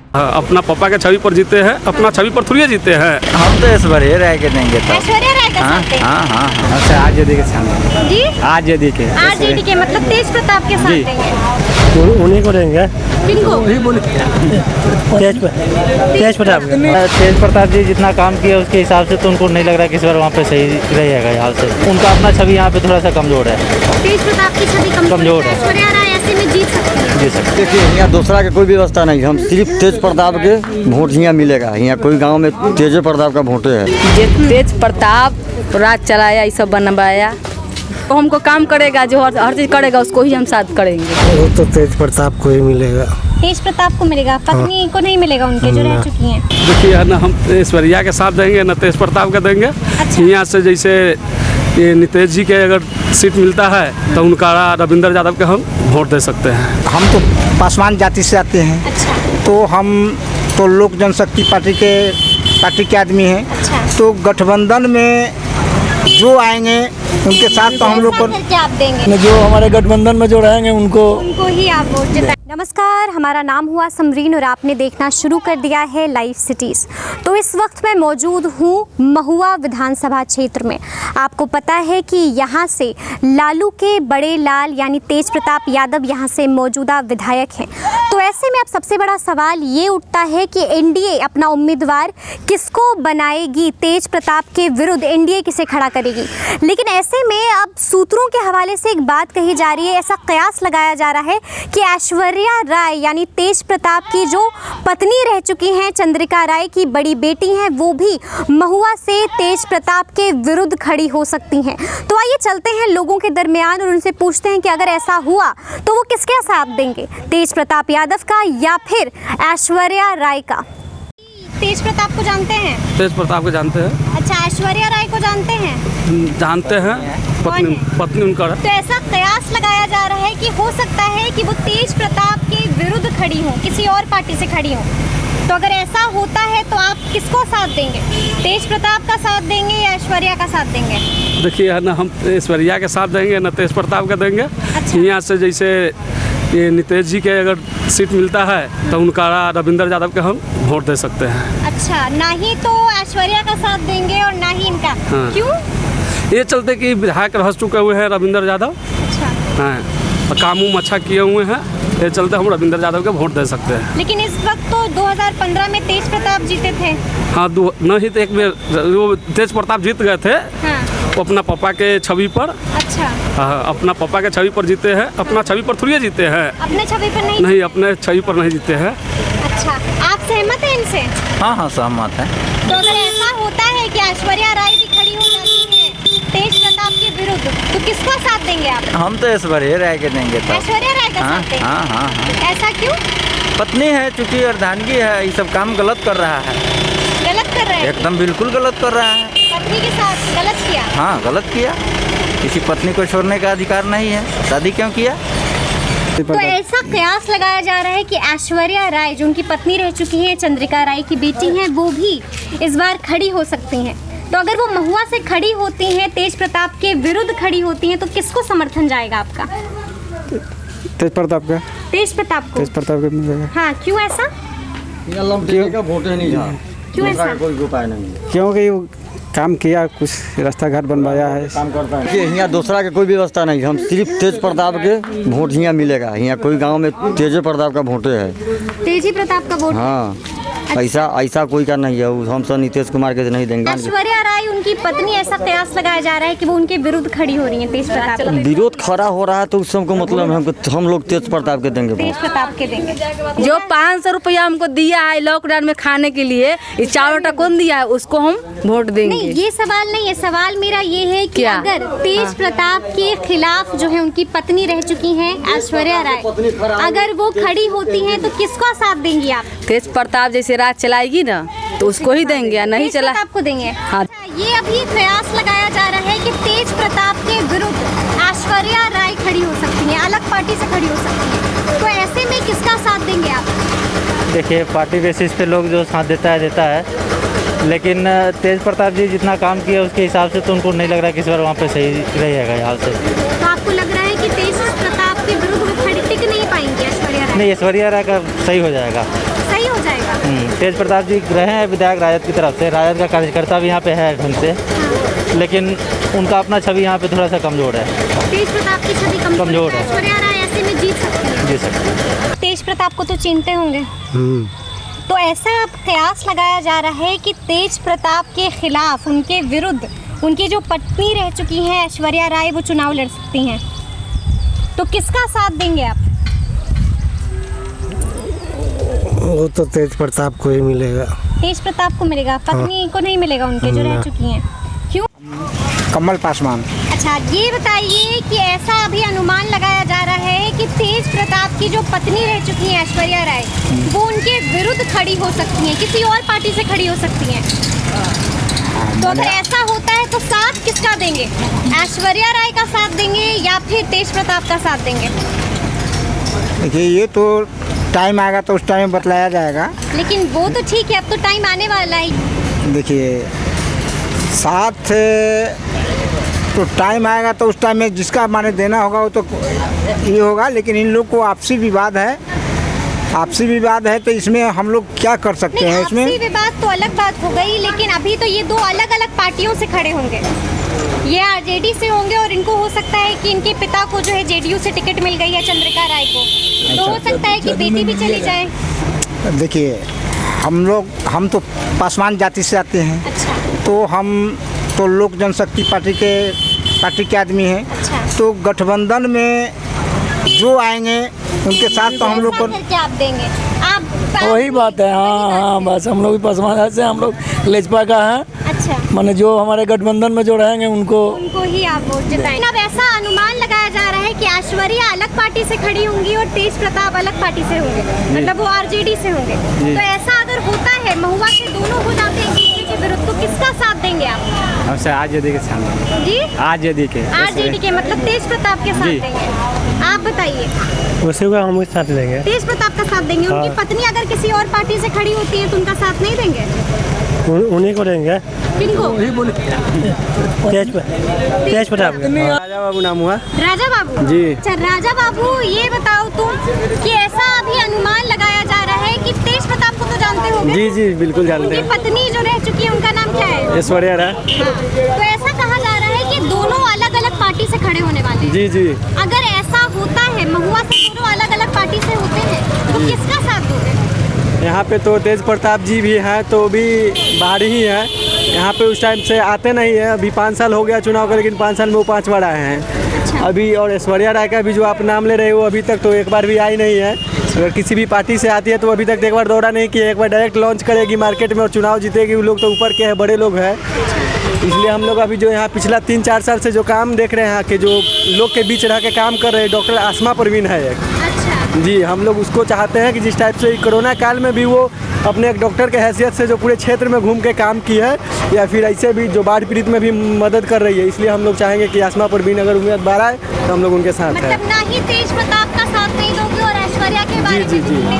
अपना पापा के छवि पर जीते हैं, अपना छवि पर थोड़ी जीते हैं। हम तो ऐश्वर्या राय के देंगे तो। ऐश्वर्या राय का साथ देंगे। हाँ। अच्छा आरजेडी के साथ जी आरजेडी के आरजेडी के मतलब तेज प्रताप के साथ देंगे। उन्हीं को देंगे। किनको? तेज प्रताप जी जितना काम किया उसके हिसाब से तो उनको नहीं लग रहा कि इस बार वहाँ पे सही रहेगा। हाल से उनका अपना छवि यहाँ पे थोड़ा सा कमजोर है। तेज प्रताप की छवि कमजोर है। ऐश्वर्या राय ऐसे में जीत सकती है। जी सर देखिए यहाँ दूसरा के कोई व्यवस्था नहीं, हम सिर्फ तेज प्रताप के वोट यहाँ मिलेगा। यहाँ कोई गांव में तेज प्रताप का वोटे है। तेज प्रताप राज चलाया, ये सब बनवाया, तो हमको काम करेगा, जो हर चीज़ करेगा उसको ही हम साथ करेंगे। वो तो तेज प्रताप को ही मिलेगा। तेज प्रताप को मिलेगा, पत्नी को नहीं मिलेगा उनके जो रह चुकी हैं। देखिए है ना, हम ऐश्वर्या के साथ देंगे ना तेज प्रताप का देंगे। अच्छा। यहाँ से जैसे ये नीतीश जी के अगर सीट मिलता है तो उनका रविंद्र यादव के हम वोट दे सकते हैं। हम तो पासवान जाति से आते हैं। अच्छा तो हम तो लोक जनशक्ति पार्टी के आदमी हैं। अच्छा। तो गठबंधन में जो आएंगे उनके साथ तो हम लोग को करके आप देंगे, जो हमारे गठबंधन में जो रहेंगे उनको ही आप वोट जिताएं। नमस्कार, हमारा नाम हुआ समरीन और आपने देखना शुरू कर दिया है लाइव सिटीज़। तो इस वक्त मैं मौजूद हूँ महुआ विधानसभा क्षेत्र में। आपको पता है कि यहाँ से लालू के बड़े लाल यानी तेज प्रताप यादव यहाँ से मौजूदा विधायक हैं। तो ऐसे में अब सबसे बड़ा सवाल ये उठता है कि एनडीए अपना उम्मीदवार किसको बनाएगी, तेज प्रताप के विरुद्ध एनडीए किसे खड़ा करेगी। लेकिन ऐसे में अब सूत्रों के हवाले से एक बात कही जा रही है, ऐसा कयास लगाया जा रहा है कि ऐश्वर्या राय यानी तेज प्रताप की जो पत्नी रह चुकी हैं, चंद्रिका राय की बड़ी बेटी हैं, वो भी महुआ से तेज प्रताप के विरुद्ध खड़ी हो सकती हैं। तो आइए चलते हैं लोगों के दरमियान और उनसे पूछते हैं कि अगर ऐसा हुआ तो वो किसका साथ देंगे, तेज प्रताप यादव का या फिर ऐश्वर्या राय का। तेज प्रताप को जानते हैं? तेज प्रताप को जानते हैं। अच्छा, ऐश्वर्या राय को जानते हैं? जानते हैं, पत्नी उनका। तो ऐसा कयास लगाया जा रहा है कि हो सकता है कि वो तेज प्रताप के विरुद्ध खड़ी हो, किसी और पार्टी से खड़ी हो। तो अगर ऐसा होता है तो आप किसको साथ देंगे, तेज प्रताप का साथ देंगे या ऐश्वर्या का साथ देंगे? देखिए है ना, हम ऐश्वर्या के साथ देंगे ना तेज प्रताप का देंगे। अच्छा। यहाँ से जैसे ये नीतीश जी के अगर सीट मिलता है तो उनका रविंद्र यादव के हम वोट दे सकते हैं। अच्छा, ना ही तो ऐश्वर्या का साथ देंगे और ना ही इनका। हाँ। क्यों? ये चलते कि विधायक रह चुके हुए हैं रविंद्र यादव। अच्छा। हाँ, और काम उम अच्छा किए हुए हैं, ये चलते हम रविंद्र यादव के वोट दे सकते हैं। लेकिन इस वक्त तो 2015 में तेज प्रताप जीते थे। हाँ, नहीं तो एक बार वो तेज प्रताप जीत गए थे। हाँ। वो अपना पापा के छवि पर। अच्छा। हाँ, अपना पापा के छवि पर जीते हैं, अपना छवि पर थोड़ी जीते हैं। अपने छवि पर नहीं? नहीं, अपने छवि पर नहीं जीते हैं। अच्छा, आप सहमत हैं इनसे? हाँ सहमत है। तो अगर ऐसा होता है कि ऐश्वर्या राय भी खड़ी हो जाती है तेज प्रताप के विरुद्ध, तो किसका साथ देंगे आप? हम तो ऐश्वर्या राय के देंगे तो। ऐश्वर्या राय का साथ देंगे? हाँ। ऐसा क्यों? पत्नी है, चूंकि अर्धांगी है, ये सब काम गलत कर रहा है। गलत कर रहे हैं? एकदम बिल्कुल गलत कर रहा है। पत्नी के साथ गलत किया? हाँ गलत किया। किसी पत्नी को छोड़ने का अधिकार नहीं है, शादी क्यों किया? तो ऐसा कयास लगाया जा रहा है कि ऐश्वर्या राय जो उनकी पत्नी रह चुकी हैं, चंद्रिका राय की बेटी हैं, वो भी इस बार खड़ी हो सकती हैं। तो अगर वो महुआ से खड़ी होती हैं, तेज प्रताप के विरुद्ध खड़ी होती हैं, तो किसको समर्थन जाएगा आपका? तेज प्रताप का। तेज प्रताप को? तेज प्रताप का मिलेगा। हाँ, क्यों ऐसा? वोटे नहीं था, क्यों ऐसा? कोई उपाय नहीं, क्योंकि वो काम किया, कुछ रास्ता घाट बनवाया है, काम करता है। यहाँ दूसरा के कोई व्यवस्था नहीं, हम सिर्फ तेज प्रताप के वोट यहाँ मिलेगा। यहाँ कोई गांव में तेज प्रताप का वोटे है। तेजी प्रताप का वोट? हाँ। ऐसा कोई का नहीं है, हम सब नीतीश कुमार के नहीं देंगे। ऐश्वर्या राय उनकी पत्नी, ऐसा कयास लगाया जा रहा है कि वो उनके विरुद्ध खड़ी हो रही है तेज प्रताप के। विरोध खड़ा हो रहा है तो उस सबको मतलब हम लोग तेज प्रताप के देंगे। तेज प्रताप के देंगे। जो 500 रुपया हमको दिया है लॉकडाउन में खाने के लिए, ये 4 आटा कौन दिया है, उसको हम वोट देंगे। नहीं, ये सवाल नहीं है। सवाल मेरा ये है कि क्या? अगर तेज प्रताप के खिलाफ जो है उनकी पत्नी रह चुकी हैं ऐश्वर्या राय, अगर वो खड़ी होती हैं तो किसका साथ देंगी आप? तेज प्रताप जैसे राज चलाएगी ना तो उसको ही देंगे, या नहीं चला आपको देंगे? हाँ। ये अभी कयास लगाया जा रहा है कि तेज प्रताप के विरुद्ध ऐश्वर्या राय खड़ी हो सकती है, अलग पार्टी से खड़ी हो सकती है। तो ऐसे में किसका साथ देंगे आप? देखिए पार्टी बेसिस पे लोग जो साथ देता है, लेकिन तेज प्रताप जी जितना काम किया उसके हिसाब से तो उनको नहीं लग रहा कि इस बार वहाँ पे सही रहेगा। हाल से तो आपको लग रहा है कि तेज प्रताप के विरुद्ध वो खड़ी टिक नहीं पाएंगे ऐश्वर्या राय? नहीं, ऐश्वर्या राय का सही हो जाएगा। सही वही हो जाएगा। तेज प्रताप जी रहे हैं विधायक राजद की तरफ से, राजद का कार्यकर्ता भी यहाँ पे है ढंग से, लेकिन उनका अपना छवि यहाँ पे थोड़ा सा कमजोर है। तेज प्रताप की छवि कमजोर है। ऐश्वर्या राय ऐसे में जीत सकती है। जी सर। तेज प्रताप को तो चिनते होंगे। तो ऐसा अब कयास लगाया जा रहा है कि तेज प्रताप के खिलाफ, उनके विरुद्ध, उनकी जो पत्नी रह चुकी हैं ऐश्वर्या राय, वो चुनाव लड़ सकती हैं। तो किसका साथ देंगे आप? वो तो तेज प्रताप को ही मिलेगा। तेज प्रताप को मिलेगा, पत्नी को नहीं मिलेगा उनके जो रह चुकी हैं। क्यों? कमल पासवान। अच्छा, ये बताइए कि ऐसा अभी अनुमान लगाया जा रहा है कि तेज प्रताप की जो पत्नी रह चुकी हैं ऐश्वर्या राय, वो उनके विरुद्ध खड़ी हो सकती हैं, किसी और पार्टी से खड़ी हो सकती हैं। तो अगर ऐसा होता है तो साथ किसका देंगे? ऐश्वर्या राय का साथ देंगे या फिर तेज प्रताप का साथ देंगे? देखिए, ये तो टाइम आएगा तो उस टाइम में बतलाया जाएगा। लेकिन वो तो ठीक है, अब तो टाइम आने वाला है। देखिए, साथ तो टाइम आएगा तो उस टाइम में जिसका माने देना होगा वो तो ये होगा, लेकिन इन लोग को आपसी विवाद है तो इसमें हम लोग क्या कर सकते हैं? इसमें आपसी विवाद तो अलग बात हो गई, लेकिन अभी तो ये दो अलग अलग पार्टियों से खड़े होंगे। ये आरजेडी से होंगे और इनको हो सकता है कि इनके पिता को जो है जेडीयू से टिकट मिल गई है, चंद्रिका राय को, तो हो सकता है कि बेटी भी चली जाए। देखिए, हम तो पासवान जाति से आते हैं। अच्छा। तो हम तो लोक जनशक्ति पार्टी के आदमी हैं। अच्छा। तो गठबंधन में जो आएंगे उनके साथ तो हम लोग को क्या आप देंगे? आप वही बात है। हाँ, बस हम लोग भी पसमानदा से, हम लोग लेजपा का है। अच्छा, माने जो हमारे गठबंधन में जो रहेंगे उनको ही आप वोट जिताएंगे। अब ऐसा अनुमान लगाया जा रहा है कि ऐश्वर्या अलग पार्टी से खड़ी होंगी और तेज प्रताप अलग पार्टी से होंगे, मतलब वो आरजेडी से होंगे। तो ऐसा अगर होता है, महुआ से दोनों हो जाते हैं एक दूसरे के विरुद्ध, तो किसका साथ देंगे आप? हमसे आरजेडी के साथ। जी, आरजेडी के मतलब तेज प्रताप के साथ देंगे। आप बताइए। उसी को हम साथ देंगे। तेज प्रताप का साथ देंगे। उनकी पत्नी अगर किसी और पार्टी से खड़ी होती है तो उनका साथ नहीं देंगे? उन्हीं को देंगे। किनको? तेज प्रताप। राजा बाबू नाम हुआ। राजा बाबू जी। अच्छा, राजा बाबू, ये बताओ तुम कि ऐसा अभी अनुमान लगाया जा रहा है कि तेज प्रताप को तो जानते होंगे। जी जी, बिल्कुल जानते उनकी हैं। पत्नी जो रह चुकी है उनका नाम क्या है? ऐश्वर्या राय। हाँ। तो ऐसा कहा जा रहा है कि दोनों अलग अलग पार्टी से खड़े होने वाले हैं। जी जी। अगर ऐसा होता है, महुआ से दोनों अलग अलग पार्टी से होते हैं, तो किसका साथ दोगे? यहाँ पे तो तेज प्रताप जी भी हैं, तो भी बाहर ही हैं। यहाँ पे उस टाइम से आते नहीं है। अभी 5 साल हो गया चुनाव का, लेकिन 5 साल में वो 5 बार आए हैं। अभी और ऐश्वर्या राय का भी जो आप नाम ले रहे हो, अभी तक तो एक बार भी आई नहीं है। अगर किसी भी पार्टी से आती है तो अभी तक एक बार दौरा नहीं किया। एक बार डायरेक्ट लॉन्च करेगी मार्केट में और चुनाव जीतेगी। वो लोग तो ऊपर के हैं, बड़े लोग हैं। इसलिए हम लोग अभी जो यहाँ पिछला 3-4 साल से जो काम देख रहे हैं, यहाँ के जो लोग के बीच रह के काम कर रहे हैं, डॉक्टर आसमा परवीन है एक। जी, हम लोग उसको चाहते हैं कि जिस टाइप से कोरोना काल में भी वो अपने एक डॉक्टर के हैसियत से जो पूरे क्षेत्र में घूम के काम की है, या फिर ऐसे भी जो बाढ़ पीड़ित में भी मदद कर रही है, इसलिए हम लोग चाहेंगे कि आसमा परवीन अगर उम्मीदवार आए तो हम लोग उनके साथ हैं। मतलब ना ही तेज प्रताप का साथ नहीं दोगे और ऐश्वर्या के बारे में इस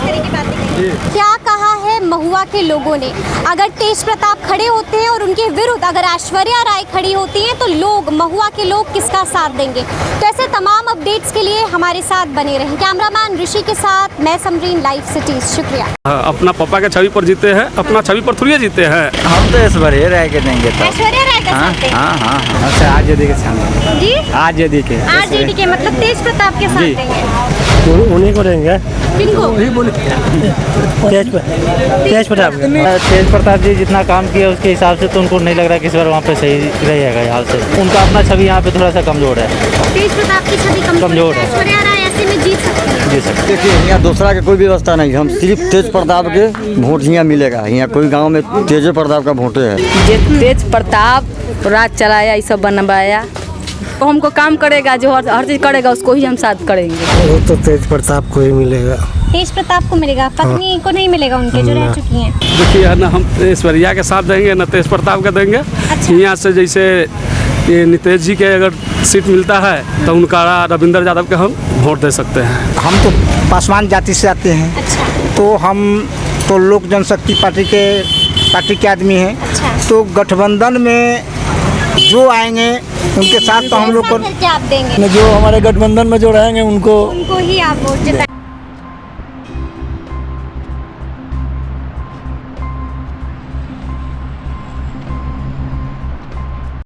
तरह की बातें करेंगे। क्या कहा है महुआ के लोगों ने? अगर तेज प्रताप खड़े होते हैं और उनके विरुद्ध अगर ऐश्वर्या राय खड़ी होती हैं, तो लोग, महुआ के लोग किसका साथ देंगे? तो ऐसे तमाम अपडेट्स के लिए हमारे साथ बने रहें। कैमरामैन ऋषि के साथ मैं समरीन, लाइव सिटीज। शुक्रिया। अपना पापा के छवि पर जीते हैं, अपना छवि पर थोड़ी जीते हैं। हम तो ऐश्वर्या राय के देंगे। ऐश्वर्या राय का साथ देंगे। हाँ, हमसे आरजेडी के साथ। जी, आरजेडी के मतलब तेज प्रताप के साथ देंगे। उन्हीं को देंगे। किनको? तेज प्रताप। तेज प्रताप जी जितना काम किया उसके हिसाब से तो उनको नहीं लग रहा कि इस बार वहाँ पे सही रहेगा। हाल से उनका अपना छवि यहाँ पे थोड़ा सा कमजोर है। तेज प्रताप की छवि कमजोर है। ऐश्वर्या राय ऐसे में जीत सकती है। जी सर। देखिए, यहाँ दूसरा की कोई व्यवस्था नहीं। हम सिर्फ तेज प्रताप के वोट यहाँ मिलेगा। यहाँ कोई गांव में तेज प्रताप का वोट है। तेज प्रताप राज चलाया, ये सब बनवाया, तो हमको काम करेगा, जो हर चीज़ करेगा उसको ही हम साथ करेंगे। वो तो तेज प्रताप को ही मिलेगा। तेज प्रताप को मिलेगा, पत्नी को नहीं मिलेगा उनके जो रह चुकी हैं। देखिए ना, हम ऐश्वर्या के साथ देंगे ना तेज प्रताप का देंगे। यहाँ से जैसे ये नितेश जी के अगर सीट मिलता है तो उनका रविंद्र यादव के हम वोट दे सकते हैं। हम तो पासवान जाति से आते हैं। अच्छा। तो हम तो लोक जनशक्ति पार्टी के आदमी हैं। अच्छा। तो गठबंधन में जो आएंगे उनके साथ तो हम लोग को क्या आप देंगे? जो हमारे गठबंधन में जो रहेंगे उनको ही आप वोट जिताएंगे।